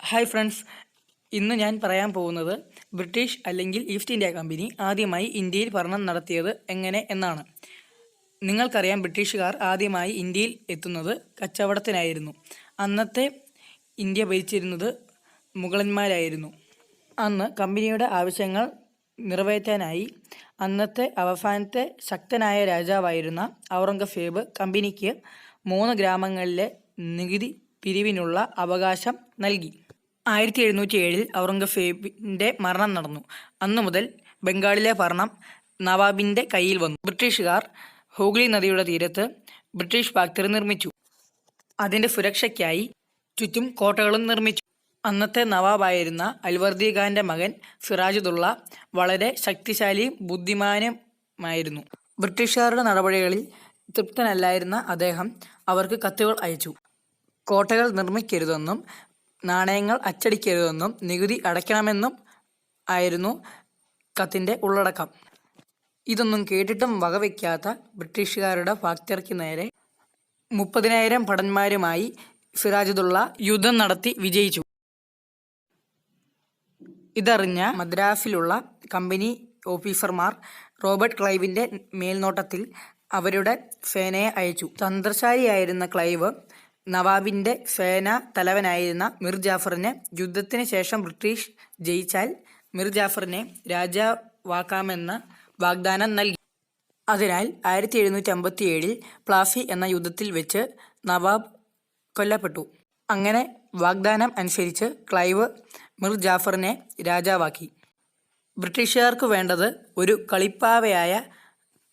Hi friends, ഇന്ന് ഞാൻ പറയാൻ പോകുന്നത് ബ്രിട്ടീഷ് അല്ലെങ്കിൽ ഈസ്റ്റ് ഇന്ത്യ കമ്പനി ആദ്യമായി ഇന്ത്യയിൽ ഭരണം നടത്തിയത് എങ്ങനെ എന്നാണ്. നിങ്ങൾക്കറിയാം, ബ്രിട്ടീഷുകാർ ആദ്യമായി ഇന്ത്യയിൽ എത്തുന്നത് കച്ചവടത്തിനായിരുന്നു. അന്നത്തെ ഇന്ത്യ ഭരിച്ചിരുന്നത് മുഗളന്മാരായിരുന്നു. അന്ന് കമ്പനിയുടെ ആവശ്യങ്ങൾ നിറവേറ്റാനായി അന്നത്തെ അവസാനത്തെ ശക്തനായ രാജാവായിരുന്ന ഔറംഗസേബ് കമ്പനിക്ക് 3 ഗ്രാമങ്ങളിലെ നികുതി പിരിവിനുള്ള അവകാശം നൽകി. 1707 ഔറംഗസേബിന്റെ മരണം നടന്നു. അന്നു മുതൽ ബംഗാളിലെ ഭരണം നവാബിന്റെ കയ്യിൽ വന്നു. ബ്രിട്ടീഷുകാർ ഹൂഗ്ലി നദിയുടെ തീരത്ത് ബ്രിട്ടീഷ് ഫാക്ടറി നിർമ്മിച്ചു. അതിന്റെ സുരക്ഷയ്ക്കായി ചുറ്റും കോട്ടകളും നിർമ്മിച്ചു. അന്നത്തെ നവാബായിരുന്ന അൽവർദി ഖാന്റെ മകൻ സിറാജുദ്ദൗല വളരെ ശക്തിശാലിയും ബുദ്ധിമാനുമായിരുന്നു. ബ്രിട്ടീഷുകാരുടെ നടപടികളിൽ തൃപ്തനല്ലായിരുന്ന അദ്ദേഹം അവർക്ക് കത്തുകൾ അയച്ചു. കോട്ടകൾ നിർമ്മിക്കരുതെന്നും നാണയങ്ങൾ അച്ചടിക്കരുതെന്നും നികുതി അടയ്ക്കണമെന്നും ആയിരുന്നു കത്തിന്റെ ഉള്ളടക്കം. ഇതൊന്നും കേട്ടിട്ടും വകവയ്ക്കാത്ത ബ്രിട്ടീഷുകാരുടെ ഫാക്ടറിക്ക് നേരെ 30,000 ഭടന്മാരുമായി സിറാജുദ്ദൗല യുദ്ധം നടത്തി വിജയിച്ചു. ഇതറിഞ്ഞ മദ്രാസിലുള്ള കമ്പനി ഓഫീസർമാർ റോബർട്ട് ക്ലൈവിന്റെ മേൽനോട്ടത്തിൽ അവരുടെ സേനയെ അയച്ചു. തന്ത്രശാലിയായിരുന്ന ക്ലൈവ് നവാബിന്റെ സേനാ തലവനായിരുന്ന മിർ ജാഫറിന് യുദ്ധത്തിന് ശേഷം ബ്രിട്ടീഷ് ജയിച്ചാൽ മിർ ജാഫറിനെ രാജാവാക്കാമെന്ന വാഗ്ദാനം നൽകി. അതിനാൽ 1757 പ്ലാസി എന്ന യുദ്ധത്തിൽ വെച്ച് നവാബ് കൊല്ലപ്പെട്ടു. അങ്ങനെ വാഗ്ദാനം അനുസരിച്ച് ക്ലൈവ് മിർ ജാഫറിനെ രാജാവാക്കി. ബ്രിട്ടീഷുകാർക്ക് വേണ്ടത് ഒരു കളിപ്പാവയായ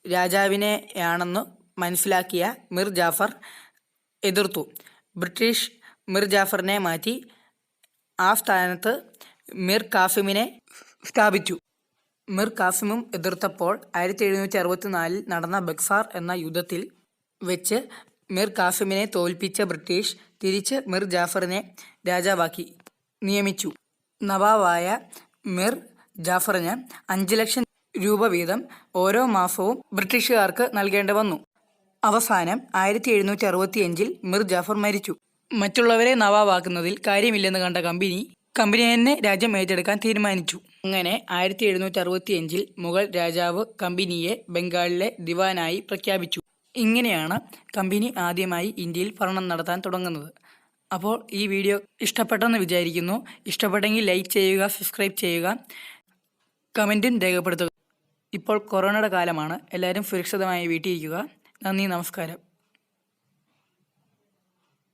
രാജാവിനെയാണെന്ന് മനസ്സിലാക്കിയ മിർ ജാഫർ എതിർത്തു. ബ്രിട്ടീഷ് മിർ ജാഫറിനെ മാറ്റി ആ സ്ഥാനത്ത് മിർ കാസിമിനെ സ്ഥാപിച്ചു. മിർ കാസിമും എതിർത്തപ്പോൾ 1764 നടന്ന ബക്സാർ എന്ന യുദ്ധത്തിൽ വെച്ച് മിർ കാസിമിനെ തോൽപ്പിച്ച ബ്രിട്ടീഷ് തിരിച്ച് മിർ ജാഫറിനെ രാജാവാക്കി നിയമിച്ചു. നവാബായ മിർ ജാഫറിന് 5 ലക്ഷം രൂപ വീതം ഓരോ മാസവും ബ്രിട്ടീഷുകാർക്ക് നൽകേണ്ടി വന്നു. അവസാനം 1765 മിർ ജാഫർ മരിച്ചു. മറ്റുള്ളവരെ നവാബാക്കുന്നതിൽ കാര്യമില്ലെന്ന് കണ്ട കമ്പനി തന്നെ രാജ്യം ഏറ്റെടുക്കാൻ തീരുമാനിച്ചു. അങ്ങനെ 1765 മുഗൾ രാജാവ് കമ്പനിയെ ബംഗാളിലെ ദിവാനായി പ്രഖ്യാപിച്ചു. ഇങ്ങനെയാണ് കമ്പനി ആദ്യമായി ഇന്ത്യയിൽ ഭരണം നടത്താൻ തുടങ്ങുന്നത്. അപ്പോൾ ഈ വീഡിയോ ഇഷ്ടപ്പെട്ടെന്ന് വിചാരിക്കുന്നു. ഇഷ്ടപ്പെട്ടെങ്കിൽ ലൈക്ക് ചെയ്യുക, സബ്സ്ക്രൈബ് ചെയ്യുക, കമൻറ്റും രേഖപ്പെടുത്തുക. ഇപ്പോൾ കൊറോണയുടെ കാലമാണ്. എല്ലാവരും സുരക്ഷിതമായി വീട്ടിലിരിക്കുക. നന്ദി, നമസ്കാരം.